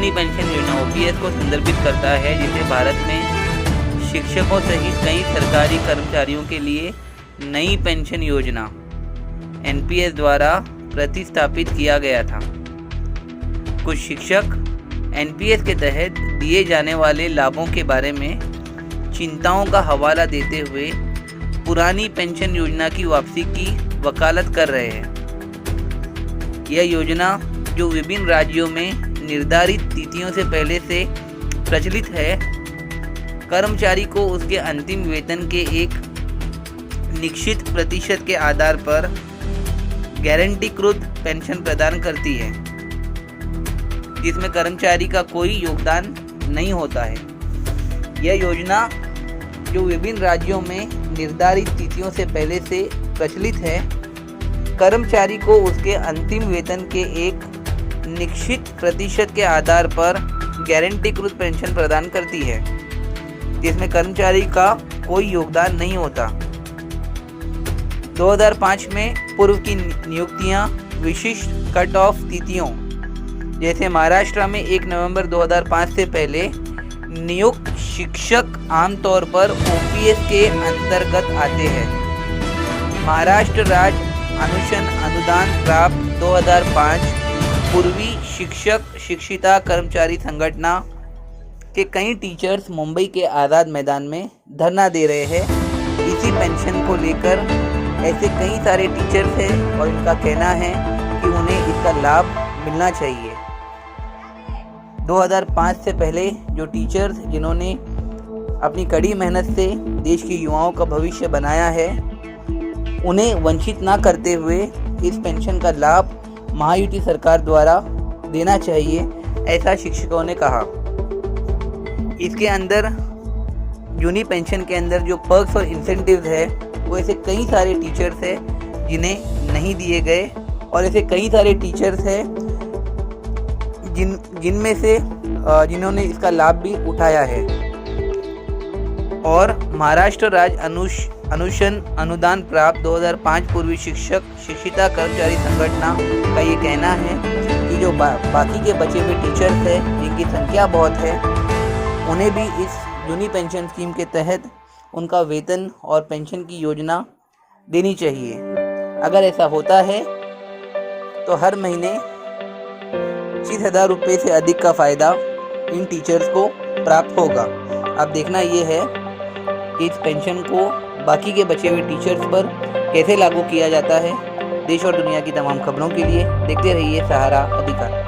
पुरानी पेंशन योजना ओपीएस को संदर्भित करता है, जिसे भारत में शिक्षकों सहित कई सरकारी कर्मचारियों के लिए नई पेंशन योजना एनपीएस द्वारा प्रतिस्थापित किया गया था। कुछ शिक्षक एनपीएस के तहत दिए जाने वाले लाभों के बारे में चिंताओं का हवाला देते हुए पुरानी पेंशन योजना की वापसी की वकालत कर रहे हैं। यह योजना, जो विभिन्न राज्यों में निर्धारित तिथियों से पहले से प्रचलित है, कर्मचारी को उसके अंतिम वेतन के एक निश्चित प्रतिशत के आधार पर गारंटीकृत पेंशन प्रदान करती है, जिसमें कर्मचारी का कोई योगदान नहीं होता है। यह योजना, जो विभिन्न राज्यों में निर्धारित तिथियों से पहले से प्रचलित है, कर्मचारी को उसके अंतिम वेतन के एक निश्चित प्रतिशत के आधार पर गारंटीकृत पेंशन प्रदान करती है, जिसमें कर्मचारी का कोई योगदान नहीं होता। 2005 में पूर्व की नियुक्तियां विशिष्ट कट ऑफ तिथियों, जैसे महाराष्ट्र में 1 नवंबर 2005 से पहले नियुक्त शिक्षक आमतौर पर ओपीएस के अंतर्गत आते हैं। महाराष्ट्र राज्य अनुशन अनुदान प्राप्त 2005 पूर्वी शिक्षक शिक्षिता कर्मचारी संगठना के कई टीचर्स मुंबई के आज़ाद मैदान में धरना दे रहे हैं। इसी पेंशन को लेकर ऐसे कई सारे टीचर्स हैं और इनका कहना है कि उन्हें इसका लाभ मिलना चाहिए। 2005 से पहले जो टीचर्स, जिन्होंने अपनी कड़ी मेहनत से देश के युवाओं का भविष्य बनाया है, उन्हें वंचित ना करते हुए इस पेंशन का लाभ महायुति सरकार द्वारा देना चाहिए, ऐसा शिक्षकों ने कहा। इसके अंदर जूनी पेंशन के अंदर जो पर्क्स और इंसेंटिव्स है, वो ऐसे कई सारे टीचर्स हैं जिन्हें नहीं दिए गए, और ऐसे कई सारे टीचर्स हैं जिनमें से जिन्होंने इसका लाभ भी उठाया है। और महाराष्ट्र राज्य अनुशन अनुदान प्राप्त 2005 पूर्वी शिक्षक शिक्षिता कर्मचारी संगठना का ये कहना है कि जो बाकी के बचे हुए टीचर्स हैं, जिनकी संख्या बहुत है, उन्हें भी इस जूनी पेंशन स्कीम के तहत उनका वेतन और पेंशन की योजना देनी चाहिए। अगर ऐसा होता है तो हर महीने 30,000 रुपये से अधिक का फ़ायदा इन टीचर्स को प्राप्त होगा। अब देखना ये है कि इस पेंशन को बाकी के बचे हुए टीचर्स पर कैसे लागू किया जाता है। देश और दुनिया की तमाम खबरों के लिए देखते रहिए सहारा अधिकार।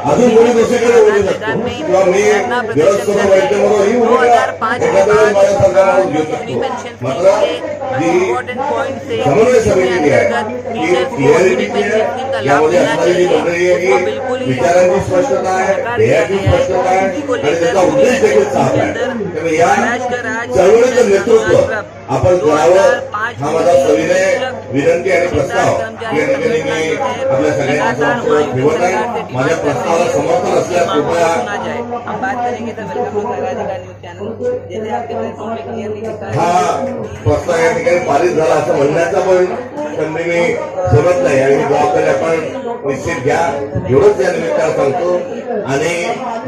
अजून कोणी दुसरीकडे बोलू शकतो किंवा मी व्यवस्था वैद्यमधूनही बोलू मात्र जी समन्वय समिती आहे ती क्लिअरिटी आहे, यामध्ये असणारी जी मंडळी आहे ही विचारांची स्पष्टता आहे, ध्येयाची स्पष्टता आहे आणि त्याचा उद्देश देखील साफ आहे। त्यामुळे या चळवळीचं नेतृत्व आपण करावं, हा माझा सविनय विनंती आणि प्रस्ताव या ठिकाणी मी आपल्या सगळ्यांना ठेवत आहे। माझ्या प्रस्तावाला समर्थन असल्यास कृपया हा प्रस्ताव या ठिकाणी पारित झाला असं म्हणण्याचा पण संधी मी सोडत नाही आणि जबाबदारी आपण निश्चित घ्या, एवढंच या निमित्तानं सांगतो। आणि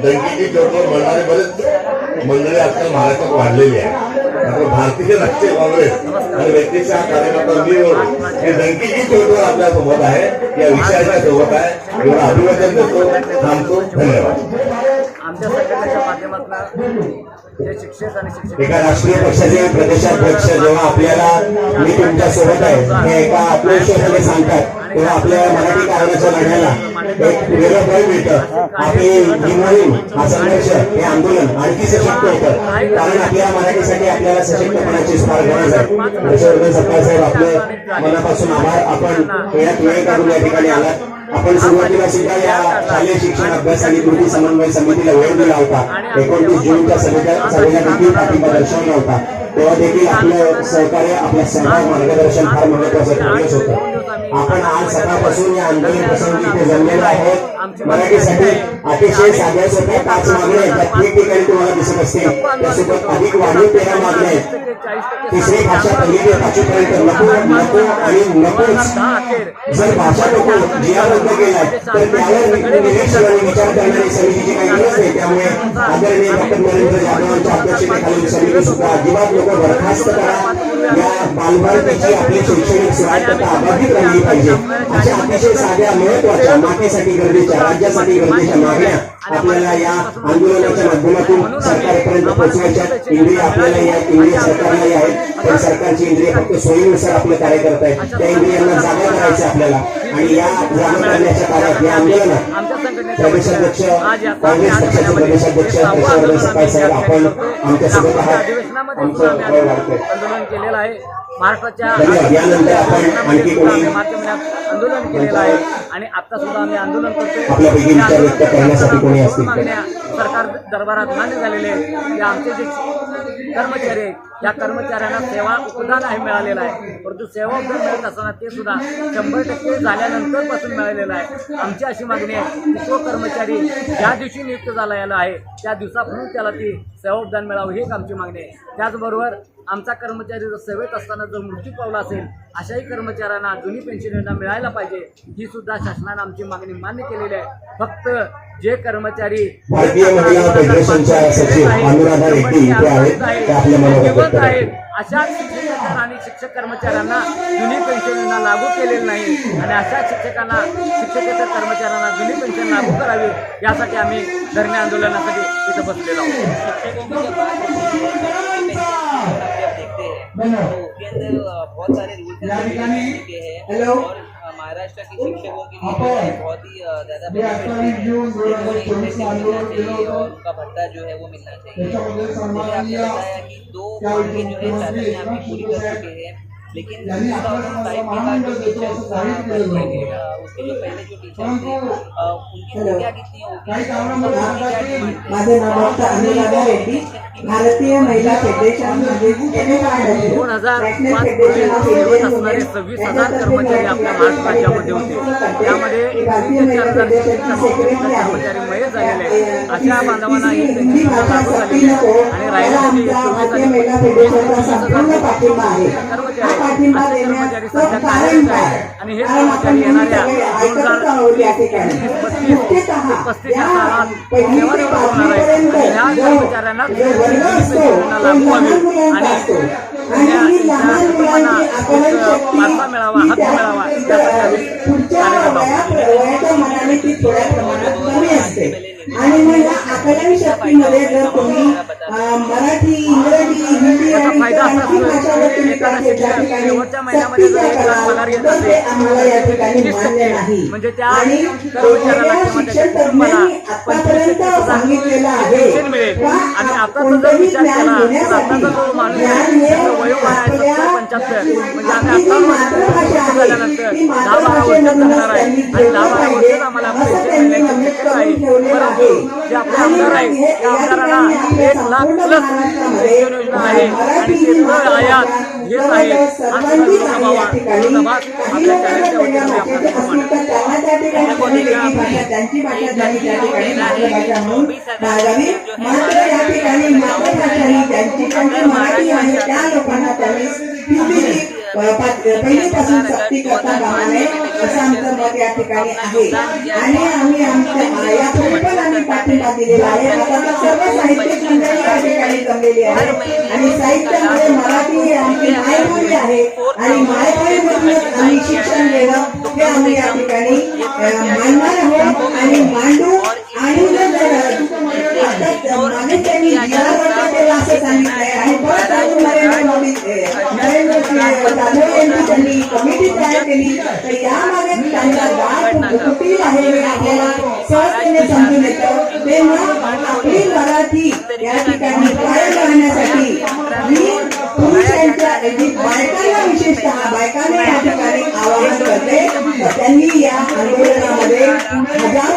दंगेची चोटवर म्हणणारे बरेच मंडळी आजकाल महाराष्ट्रात वाढलेली आहे, मात्र भारतीय राष्ट्रीय काँग्रेस आणि व्यक्तीच्या कार्यकर्त्यांनी हे दंगेची चोटवर आपल्या सोबत आहे, या विषयाच्या सोबत आहे, एवढं अभिवादन देतो, थांबतो। धन्यवाद। आमच्या संघटनेच्या माध्यमातून जे शिक्षक आणि शिक्षक एका राष्ट्रीय पक्षाचे प्रदेशाध्यक्ष जेव्हा आपल्याला मी तुमच्या सोबत आहे हे एका आत्मविश्वासाने सांगतात, तेव्हा आपल्या मराठी कारणाच्या लढ्याला एक वेगळं बळ मिळतं। आपली ही मोहीम, हा संघर्ष, हे आंदोलन आणखी सशक्त होतं, कारण आपल्या मराठीसाठी आपल्याला सशक्तपणाची फार गरज आहे। हर्षवर्धन सपकाळ साहेब, आपलं मनापासून आभार। आपण वेळात वेळ काढून या ठिकाणी आलात। आपण सुरुवातीला सुद्धा या शालेय शिक्षण अभ्यास आणि कृती समन्वय समितीला वेळ दिला होता। 29 जूनच्या सभेला देखील पाठिंबा दर्शवला होता। तेव्हा देखील आपलं सहकार्य, आपलं सहभाग, मार्गदर्शन फार महत्वाचं ठरलंच होतं. आपण आज सकाळपासून या आंदोलन प्रसंगी इथे जमलेलो आहोत. मराठीसाठी अतिशय साध्या सोप्या 5 मागण्या आहेत, ज्या ठिकठिकाणी तुम्हाला दिसत असतील. त्यासोबत अधिक वाढीव 13 मागण्या आहेत. तिसरी भाषा 1ली ते 5वी पर्यंत नको आणि नकोच. जर भाषा नको जिया रद्द केलाय तर त्यावर निरीक्षण आणि विचार करणारी समितीची काही गरज नाही. त्यामुळे आदरणीय डॉक्टर नरेंद्र जाधवांच्या अध्यक्षतेखालील समिती सुद्धा अजिबात नको बरखास्त करा. या बालभारतीची आपली शैक्षणिक स्वायत्तता अबाधित राहिली पाहिजे. अशा अतिशय साध्या, महत्वाच्या, मातेसाठी गरजेच्या, राज्यासाठी गरजेच्या मागण्या आपल्याला या आंदोलनाच्या माध्यमातून सरकारपर्यंत पोहोचवायच्या. इंद्रिय आपल्याला आहेत, इंद्रिय सरकारलाही आहेत, पण सरकारची इंद्रिय फक्त सोयीनुसार आपलं कार्य करत आहेत. त्या इंद्रियांना जागा करायचं आपल्याला. आणि या जागा करण्याच्या कार्यात, या आंदोलनात प्रदेशाध्यक्ष, काँग्रेस पक्षाचे प्रदेशाध्यक्ष हर्षवर्धन सकाळ साहेब, आपण आमच्यासोबत आहात. आमचं बळ वाढतंय. आंदोलन केलेलं आहे महाराष्ट्राच्या धन्यवाद. यानंतर आपण आणखी कोणी आंदोलन केलेलं आहे आणि आता सुद्धा आम्ही आंदोलन करतोय. आपल्यापैकी विचार व्यक्त करण्यासाठी कोणी असतील तर. मागण्या सरकार दरबारात मान्य झालेले आहेत की आमचे जे कर्मचारी आहेत या कर्मचाऱ्यांना सेवा उपदान आहे मिळालेलं आहे. परंतु सेवा उपदान मिळत असताना ते सुद्धा 100% झाल्यानंतर पासून मिळालेलं आहे. आमची अशी मागणी आहे की तो कर्मचारी ज्या दिवशी नियुक्त झालेला आहे त्या दिवसापासून त्याला ती सेवा उपदान मिळावं ही एक आमची मागणी आहे. त्याचबरोबर आमचा कर्मचारी जर सेवेत असताना जर मृत्यू पावला असेल अशाही कर्मचाऱ्यांना जुनी पेन्शन योजना मिळायला पाहिजे ही सुद्धा शासनाने आमची मागणी मान्य केलेली आहे. फक्त जे कर्मचारी भारतीय महिला फेडरेशनच्या सचिव अनुराधा रेड्डी इथे आहेत, त्या आपल्या मनोगत व्यक्त आहेत. अशा शिक्षक आणि शिक्षक कर्मचाऱ्यांना जुनी पेन्शन योजना लागू केलेली नाही आणि अशा शिक्षकांना, शिक्षकेतर कर्मचाऱ्यांना जुनी पेन्शन लागू करावी यासाठी आम्ही धरणे आंदोलनासाठी इथं बसलेलो बहुत सारे रूल्स हैं और महाराष्ट्र के शिक्षकों के लिए बहुत ही ज़्यादा चाहिए और उनका भत्ता जो है वो मिलना चाहिए। जैसे आपने बताया कि 2 मांगे जो है शासन ने आपकी पूरी कर चुके हैं, लेकिन 2005 के बाद जो टीचर्स उसके जो पहले जो टीचर्स थे उनकी संख्या कितनी होगी? माझे नाव डॉक्टर अनुराधा रेड्डी, भारतीय महिला फेडरेशन 2005 सेवेत असणारे 26,000 कर्मचारी आपल्या महाराष्ट्र राज्यामध्ये होते. त्यामध्ये 4,000 कर्मचारी मयत झालेले आहेत. अशा बांधवांना ही पेन्शन लागू झालेली आहे आणि कर्मचारी सध्या कार्यरत आहेत आणि हे कर्मचारी येणाऱ्या 2035 या सालात सेवा निवृत्त होणार आहेत आणि ह्या कर्मचाऱ्यांना लागू व्हावी आणि वारसा मिळावा, हक्क मिळावा आणि मग या 11वी शक्तीमध्ये जर तुम्ही मराठी, इंग्रजी, हिंदी आणि भाषा जर तुम्ही करते त्या ठिकाणी सक्तीचा कराल ते आम्हाला या ठिकाणी मान्य नाही. आणि एवढ्या शिक्षण तज्ञांनी आतापर्यंत सांगितलेलं आहे आणि आता जर विचार केला तर आताचा जो माणूस वय आहे 75 म्हणजे आम्ही आता झाल्यानंतर 10-12 वर्ष करणार आहे आणि 10-12 वर्ष आम्हाला पेन्शन मिळण्याची शक्यता आहे. जे आपले आमदार आहेत त्या आमदारांना 1 लाख प्लस पेन्शन योजना आहे आणि शेतकरी आयात घेत आहेत. पहिलीपासून सक्ती करता कामा नये असं आमचं मत या ठिकाणी आहे. आणि आम्ही आमच्या यापुढे पण आम्ही पाठिंबा दिलेला आहे. आता तर सर्व साहित्यिक मंडळी या ठिकाणी जमलेली आहे आणि साहित्यामध्ये मराठी ही आमची मायबोली आहे आणि मायबोलीमधूनच आम्ही शिक्षण घेणं हे आम्ही या ठिकाणी मांडणार आहोत आणि मांडू. आणि मागे त्यांनी केला असं सांगितलंय आणि परत अजून नरेंद्र मोदी त्यांनी कमिटी तयार केली तर यामागे त्यांचा गाठ कुठील आहे हे आपल्याला सहजतेने समजून येतं. तेव्हा आपली मराठी या ठिकाणी कायम राहण्यासाठी मी पुरुषांच्या बायकांना, विशेषतः बायकांना या ठिकाणी आवाहन करते. त्यांनी या आंदोलनामध्ये हजारो